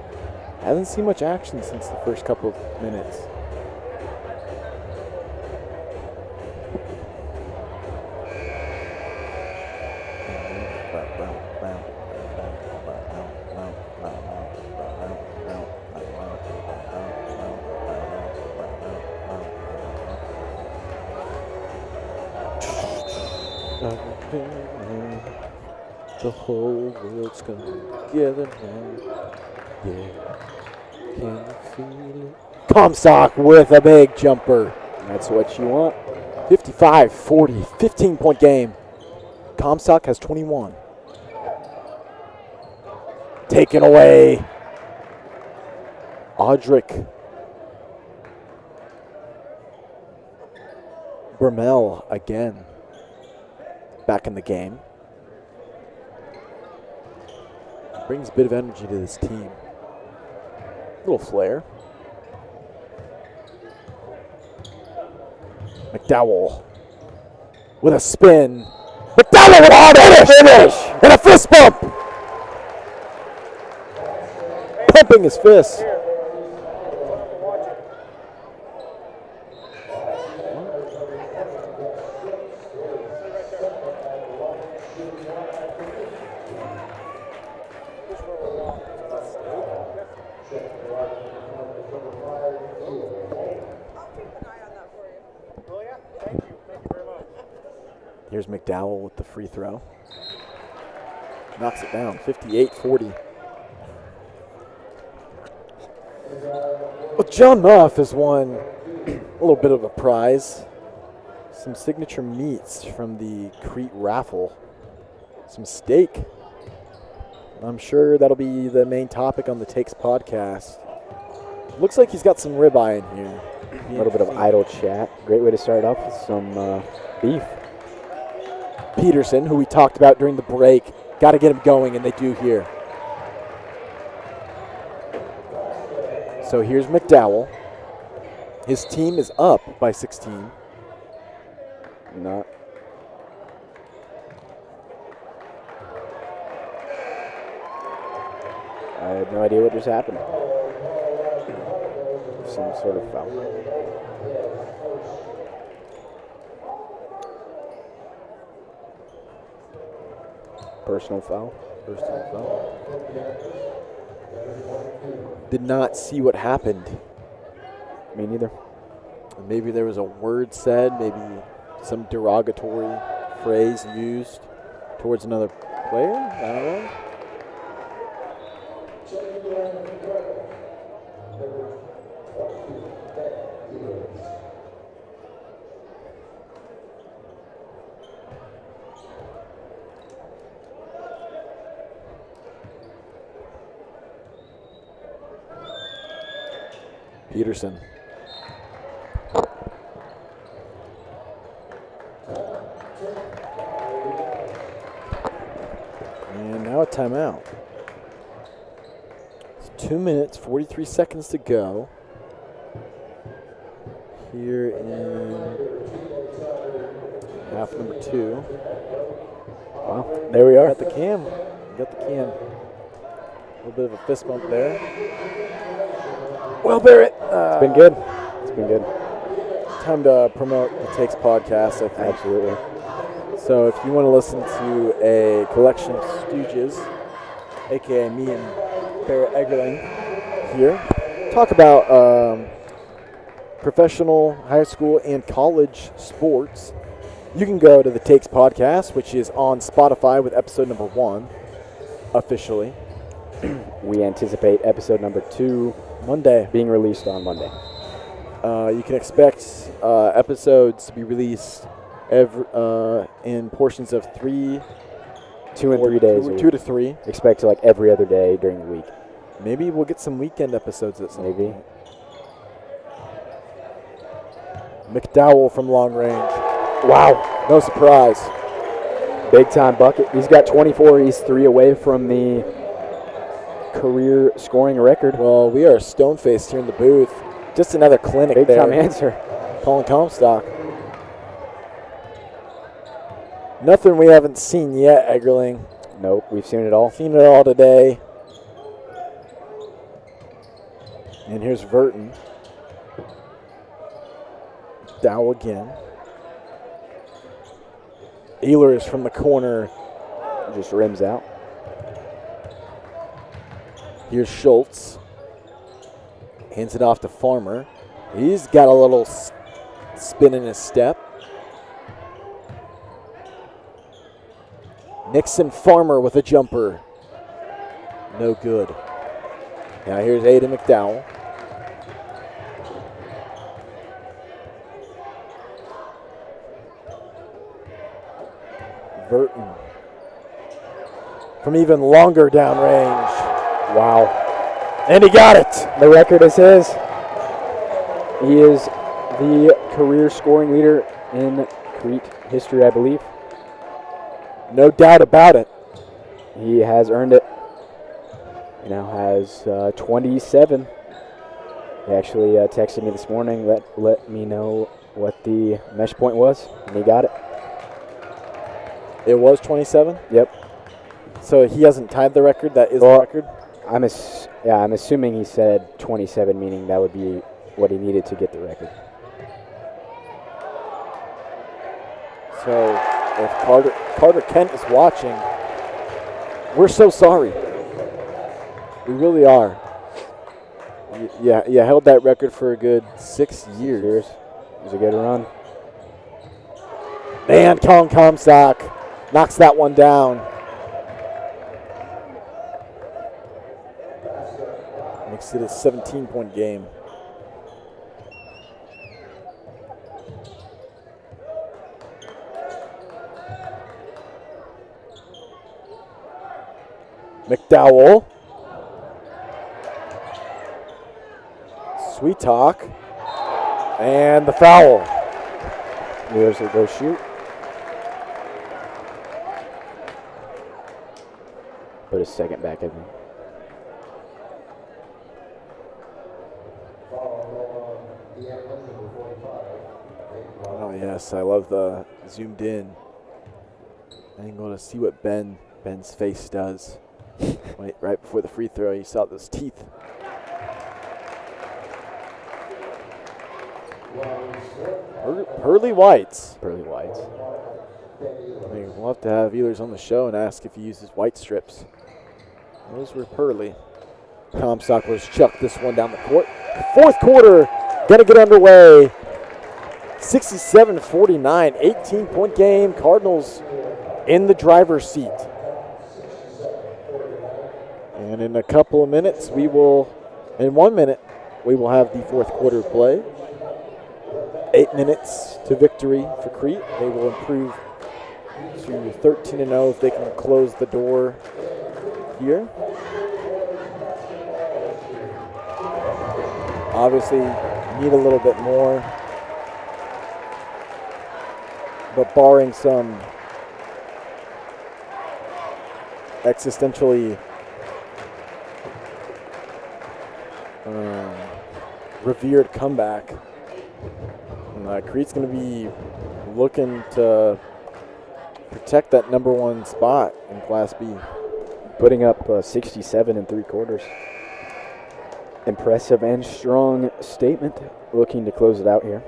hasn't seen much action since the first couple of minutes. The whole world's coming together now. Yeah. Can you feel it? Comstock with a big jumper. That's what you want. 55-40, 15-point game. Comstock has 21. Taken away. Audric Bermel again. Back in the game. Brings a bit of energy to this team. Little flare. McDowell with a spin. McDowell with a hard finish and a fist bump. Pumping his fist. Here's McDowell with the free throw. Knocks it down, 58-40. Well, John Muff has won a little bit of a prize. Some signature meats from the Crete raffle. Some steak. I'm sure that'll be the main topic on the Takes podcast. Looks like he's got some ribeye in here. A little bit of idle chat. Great way to start off with some beef. Peterson, who we talked about during the break, got to get him going, and they do here. So here's McDowell. His team is up by 16. Not. I have no idea what just happened. Some sort of foul. Personal foul. Personal foul. Did not see what happened. Me neither. Maybe there was a word said, maybe some derogatory phrase used towards another player. I don't know. Peterson. And now a timeout. It's 2 minutes, 43 seconds to go. Here in half number 2. Wow, there we are. Got the cam. Got the cam. A little bit of a fist bump there. Well, Barrett. It's been good. It's been good. Time to promote the Takes podcast, I think. Absolutely. So if you want to listen to a collection of stooges, a.k.a. me and Barrett Eggerling here, talk about professional, high school, and college sports, you can go to the Takes podcast, which is on Spotify with episode number 1, officially. We anticipate episode number 2 Monday. being released on Monday. You can expect episodes to be released in portions of 3, 2 and 3 days. 2 to 3. Expect like every other day during the week. Maybe we'll get some weekend episodes at some Maybe. point. McDowell from long range. Wow, no surprise. Big time bucket. He's got 24. He's 3 away from the career scoring record. Well, we are stone-faced here in the booth. Just another clinic Big there. time answer. Colin Comstock. Nothing we haven't seen yet, Eggerling. Nope, we've seen it all. Seen it all today. And here's Verton. Dow again. Ehlers from the corner. Just rims out. Here's Schultz. Hands it off to Farmer. He's got a little spin in his step. Nixon Farmer with a jumper. No good. Now here's Aiden McDowell. Verton. From even longer downrange. Wow. And he got it. The record is his. He is the career scoring leader in Crete history, I believe. No doubt about it. He has earned it. He now has 27. He actually texted me this morning, let me know what the mesh point was, and he got it. It was 27? Yep. So he hasn't tied the record. That is the record? I'm assuming he said 27, meaning that would be what he needed to get the record. So if Carter Kent is watching, we're so sorry. We really are. Yeah, you held that record for a good 6 years. It was a good run. Man, Colin Comstock knocks that one down. Makes it a 17-point game. McDowell. Sweet talk. And the foul. Here's the go shoot. Put a second back, I think. Oh yes, I love the zoomed in angle to see what Ben's face does. Right before the free throw, you saw those teeth. Pearly whites. Pearly whites. I mean, we'll have to have Ehlers on the show and ask if he uses white strips. Those were pearly. Comstock was chucked this one down the court. Fourth quarter, gonna get underway. 67-49, 18-point game. Cardinals in the driver's seat. And in a couple of minutes, in 1 minute, we will have the fourth quarter play. 8 minutes to victory for Crete. They will improve to 13-0 if they can close the door here. Obviously, need a little bit more. But barring some existentially revered comeback, Crete's going to be looking to protect that number 1 spot in Class B. Putting up 67 in 3 quarters. Impressive and strong statement. Looking to close it out here.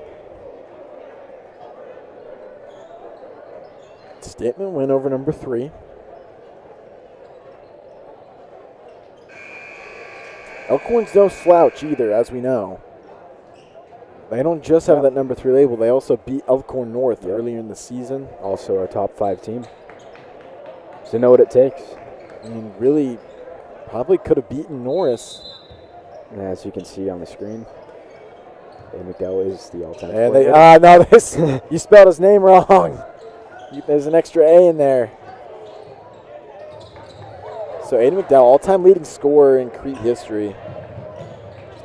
Statement win over number 3. Elkhorn's no slouch either, as we know. They don't just have that number 3 label. They also beat Elkhorn North earlier in the season. Also a top 5 team. So know what it takes. I mean, really Probably could have beaten Norris. And as you can see on the screen, Aiden McDowell is the all-time And scorer. no, this you spelled his name wrong. There's an extra A in there. So Aiden McDowell, all-time leading scorer in Crete history.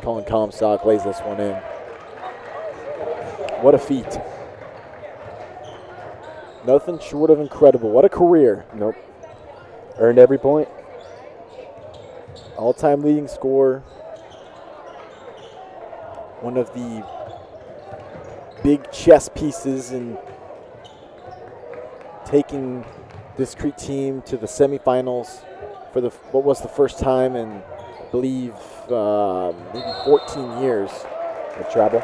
Colin Comstock lays this one in. What a feat. Nothing short of incredible. What a career. Nope. Earned every point. All-time leading scorer. One of the big chess pieces in taking this Crete team to the semifinals for what was the first time in, I believe, maybe 14 years. The travel.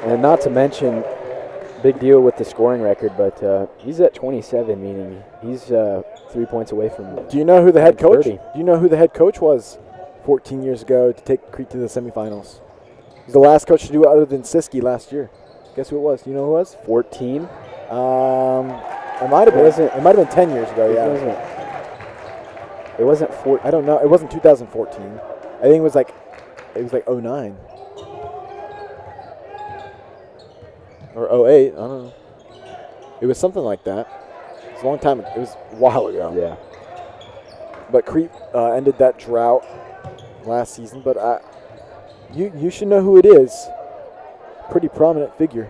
And not to mention, big deal with the scoring record, but he's at 27, meaning he's 3 points away from. Do you know who the head coach? 30. Do you know who the head coach was 14 years ago to take Crete to the semifinals? He's the last coach to do it other than Siski last year. Guess who it was? Do you know who it was? 14. It might have been. It might have been 10 years ago. Yeah. It wasn't 14. I don't know. It wasn't 2014. I think it was like 09 or 08. I don't know. It was something like that. It's a long time. It was a while ago. Yeah. But Crete ended that drought last season. But you should know who it is. Pretty prominent figure.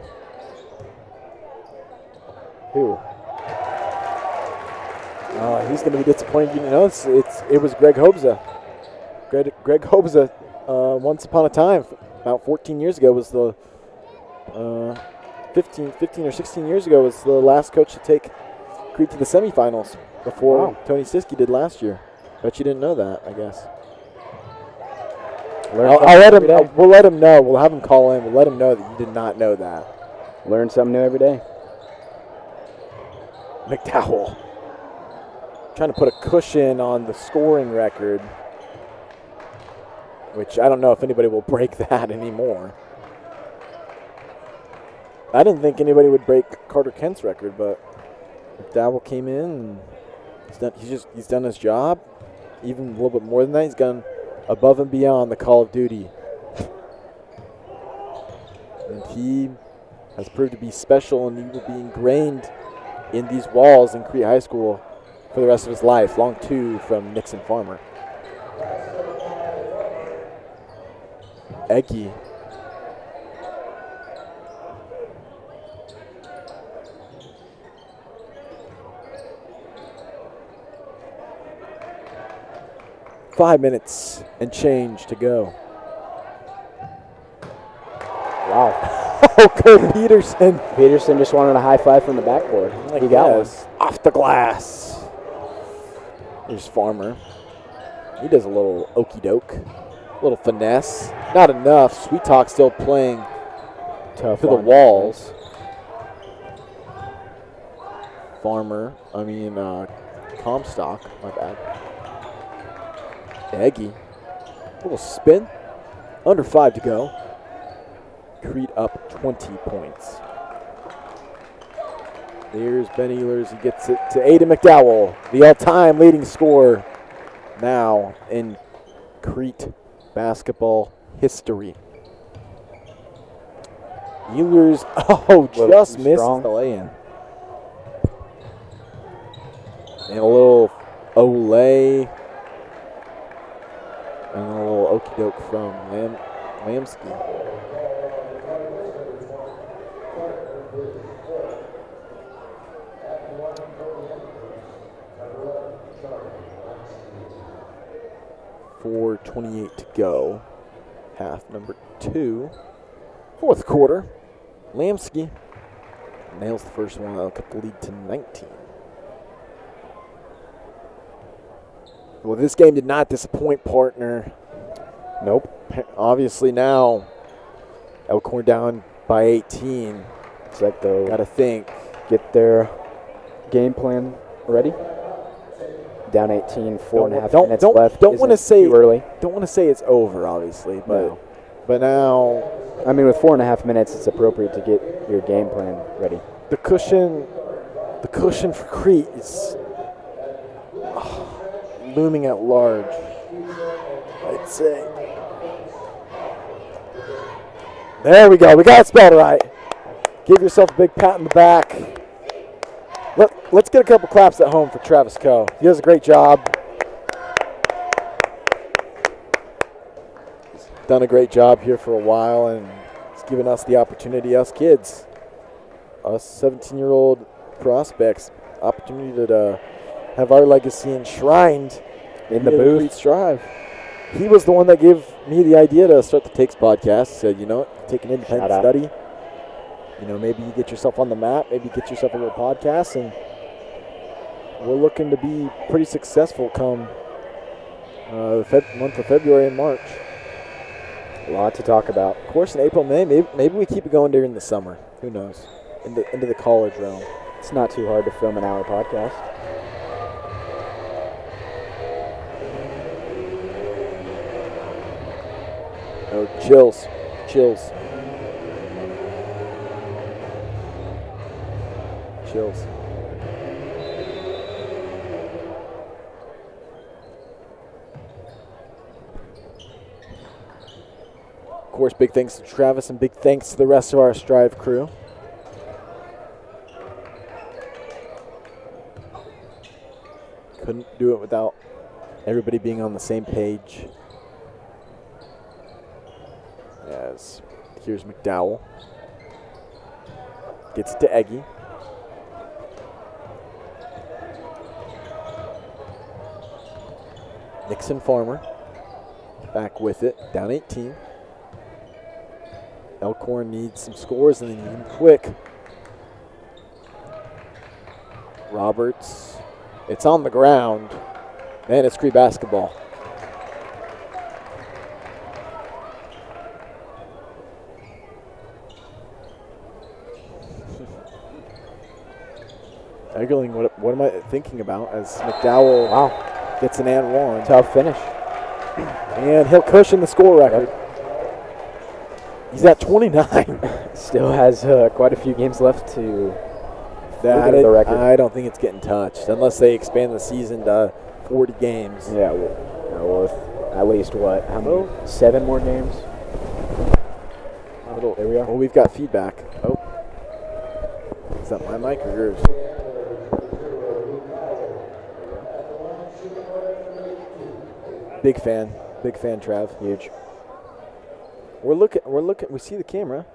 Who? He's going to be disappointed. You know, it was Greg Hobza. Greg Hobza, once upon a time, about 14 years ago, was the 15 or 16 years ago was the last coach to take Crete to the semifinals before Tony Siski did last year. Bet you didn't know that, I guess. We'll let him know. We'll have him call in. We'll let him know that you did not know that. Learn something new every day. McDowell trying to put a cushion on the scoring record, which I don't know if anybody will break that anymore. I didn't think anybody would break Carter Kent's record, but McDowell came in and he's done his job. Even a little bit more than that, he's gone above and beyond the Call of Duty. And he has proved to be special, and he will be ingrained in these walls in Crete High School for the rest of his life. Long two from Nixon Farmer. Eggy. Five minutes and change to go. Wow. Oh, Cole Peterson. Peterson just wanted a high five from the backboard. He got one. Off the glass. Here's Farmer. He does a little okey doke, a little finesse. Not enough. Sweet Talk still playing Tough to the walls. Comstock, my bad. Eggy. Little spin. Under 5 to go. Crete up 20 points. There's Ben Ehlers. He gets it to Aiden McDowell, the all-time leading scorer now in Crete basketball history. Ehlers, just misses the lay-in. And a little Olay. And a little okey doke from Lamsky. .4:28 to go. Half number 2. Fourth quarter. Lamsky nails the first one. That'll cut the lead to 19. Well, this game did not disappoint, partner. Nope. Obviously now, Elkhorn down by 18. It's like they gotta think. Get their game plan ready. Down 18, 4.5 minutes left. Don't want to say too early. Don't want to say it's over, obviously, but now. I mean, with 4.5 minutes, it's appropriate to get your game plan ready. The cushion for Crete is looming at large, I'd say. There we go. We got it spelled right. Give yourself a big pat on the back. Let's get a couple claps at home for Travis Coe. He does a great job. He's done a great job here for a while, and he's given us the opportunity, us kids, us 17-year-old prospects, opportunity to have our legacy enshrined in the booth. Crete Strive. He was the one that gave me the idea to start the Takes podcast. He said, you know what, take an independent study. You know, maybe you get yourself on the map, maybe get yourself a little podcast, and we're looking to be pretty successful come the month of February and March. A lot to talk about. Of course, in April, May, maybe we keep it going during the summer. Who knows? Into the college realm. It's not too hard to film an hour podcast. Oh, chills. Chills. Of course, big thanks to Travis and big thanks to the rest of our Strive crew. Couldn't do it without everybody being on the same page. As here's McDowell. Gets it to Eggy. Nixon Farmer back with it, down 18. Elkhorn needs some scores and they need them quick. Roberts, it's on the ground. Man, it's Crete basketball. Egerling, what am I thinking about as McDowell gets an and one. Tough finish. And he'll cushion the score record. He's at 29. Still has quite a few games left to the record. I don't think it's getting touched unless they expand the season to 40 games. Yeah, with at least what? How many? 7 more games? There we are. Well, we've got feedback. Oh. Is that my mic or yours? Big fan, Trav. Huge. We're looking. We see the camera.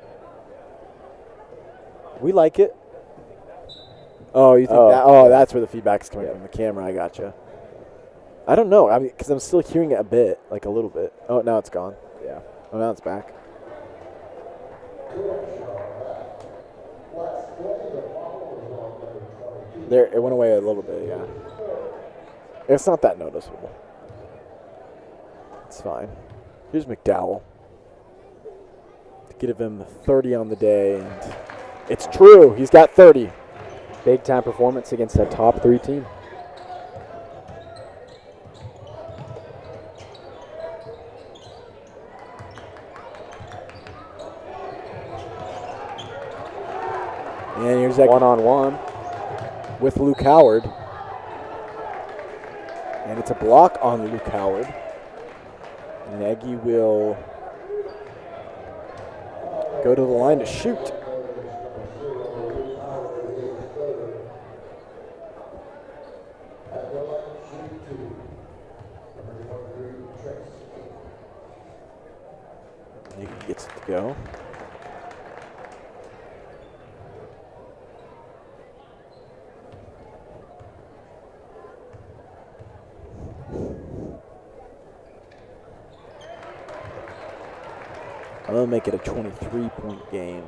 We like it. Oh, you think that? Oh, that's where the feedback's coming from. The camera. I gotcha. I don't know. I mean, because I'm still hearing it a bit, like a little bit. Oh, now it's gone. Yeah. Oh, now it's back. There, it went away a little bit. Yeah. It's not that noticeable. It's fine. Here's McDowell. To give him 30 on the day. And it's true. He's got 30. Big time performance against a top 3 team. And here's that one-on-one with Luke Howard. And it's a block on Luke Howard. And Aggie will go to the line to shoot. He gets it to go. I'm going to make it a 23-point game.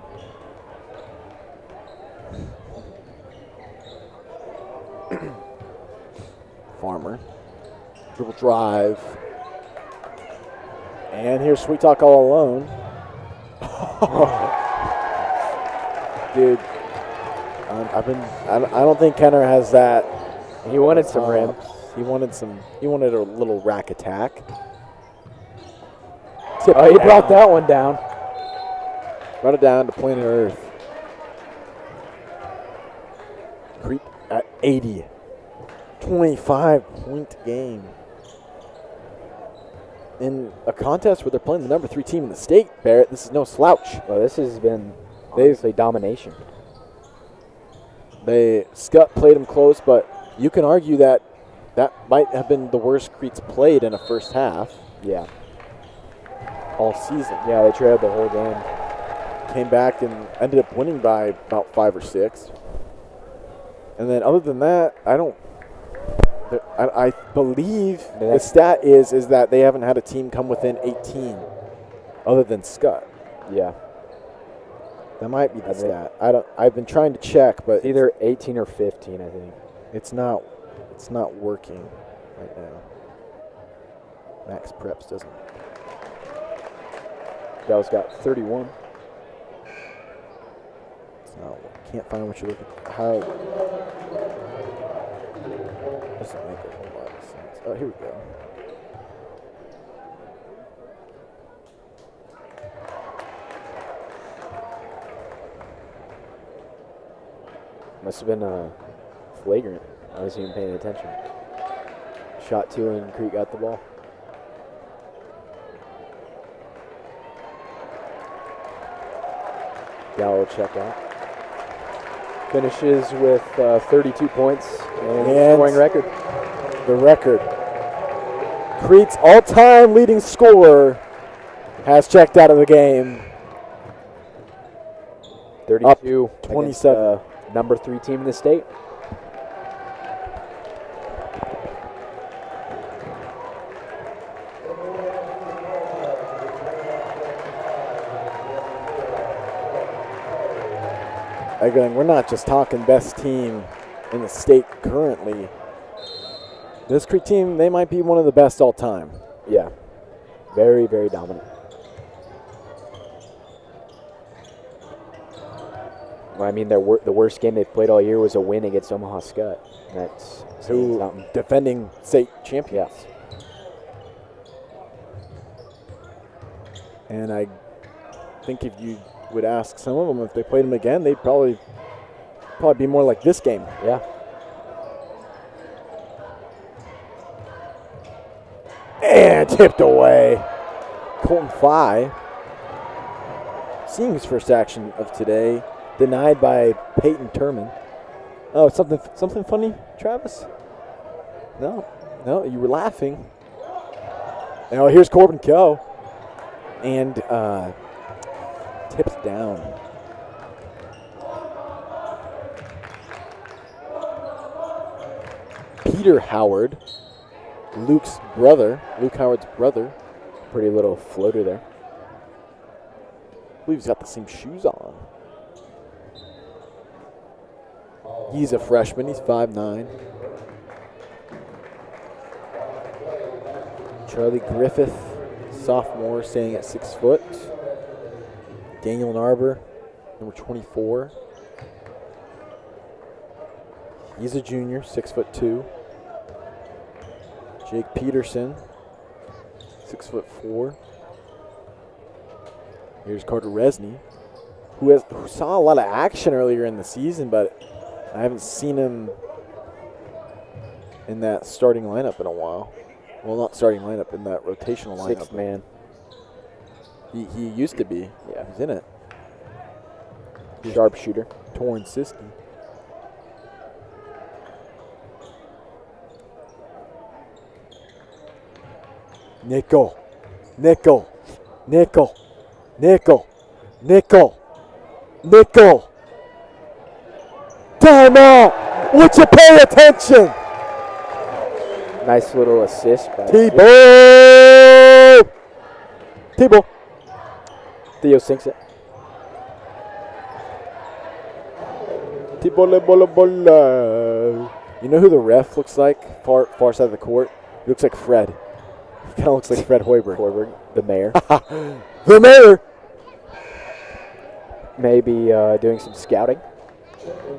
Farmer. Dribble drive. And here's Sweet Talk all alone. Dude, I don't think Kenner has that. He wanted some rim. He wanted a little rack attack. Oh, he brought that one down. Brought it down to planet Earth. Crete at 80. 25-point game. in a contest where they're playing the number 3 team in the state, Barrett. This is no slouch. Well, this has been basically domination. Scott played them close, but you can argue that might have been the worst Crete's played in a first half. Yeah. All season. Yeah, they trailed the whole game. Came back and ended up winning by about 5 or 6. And then other than that, I believe the stat is that they haven't had a team come within 18 other than Scott. Yeah. That might be the stat. I've been trying to check, but it's either 18 or 15, I think. It's not working right now. Max Preps doesn't. Dell's got 31. It's not. Can't find what you're looking for. How? Doesn't make a whole lot of sense. Oh, here we go. Must have been flagrant. I wasn't even paying attention. Shot 2 and Crete got the ball. Gallo check out. Finishes with 32 points and scoring record. The record. Crete's all-time leading scorer has checked out of the game. 32. Up 27. Number 3 team in the state. Again, we're not just talking best team in the state currently. This Crete team, they might be one of the best all time. Yeah. Very, very dominant. Well, I mean, the worst game they've played all year was a win against Omaha Scott. That's saying something. Defending state champions. Yeah. And I think if you would ask some of them if they played them again, they'd probably be more like this game. Yeah. And tipped away. Colton Fye, seeing his first action of today, denied by Peyton Turman. Oh, something funny, Travis? No, you were laughing. Now here's Corbin Coe, and tips down. Peter Howard, Luke Howard's brother. Pretty little floater there. I believe he's got the same shoes on. He's a freshman. He's 5'9". Charlie Griffith, sophomore, staying at 6 foot. Daniel Narber, number 24. He's a junior, 6'2". Jake Peterson, 6'4". Here's Carter Resney, who saw a lot of action earlier in the season, but I haven't seen him in that starting lineup in a while. Well, not starting lineup, in that rotational lineup. Sixth man. He used to be. Yeah. He's in it. Sharpshooter. Torrin Siski. Nickel. Timeout! Would you pay attention? Nice little assist by Tebow. Theo sinks it. Bola. You know who the ref looks like? Far side of the court. He looks like Fred. He kind of looks like Fred Hoiberg. The mayor. The mayor. Maybe doing some scouting.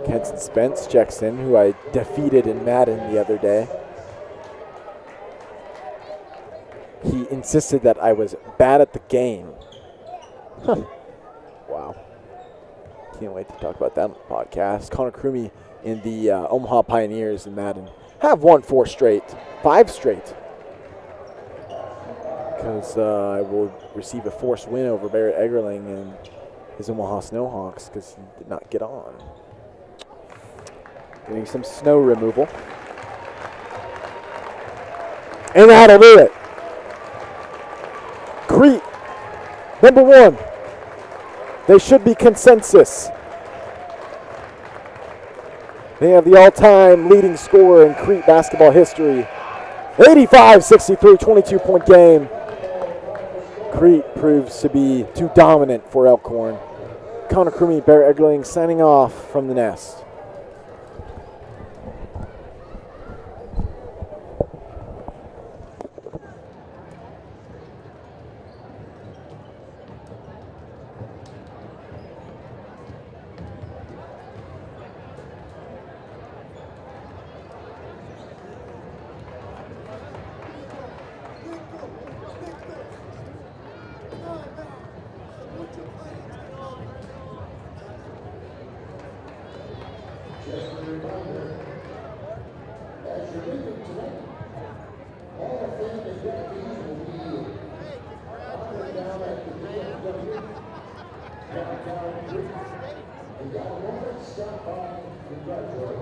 Kenton Spence checks in, who I defeated in Madden the other day. He insisted that I was bad at the game. Wow. Can't wait to talk about that on the podcast. Connor Crumey in the Omaha Pioneers in Madden have won 5 straight. because I will receive a forced win over Barrett Eggerling and his Omaha Snowhawks because he did not get on. Doing some snow removal. And that'll do it. Crete, number 1. They should be consensus. They have the all-time leading scorer in Crete basketball history. 85-63, 22-point game. Crete proves to be too dominant for Elkhorn. Connor Crumey, Barrett Eggerling signing off from the Nest. We got one stop by. Congratulations.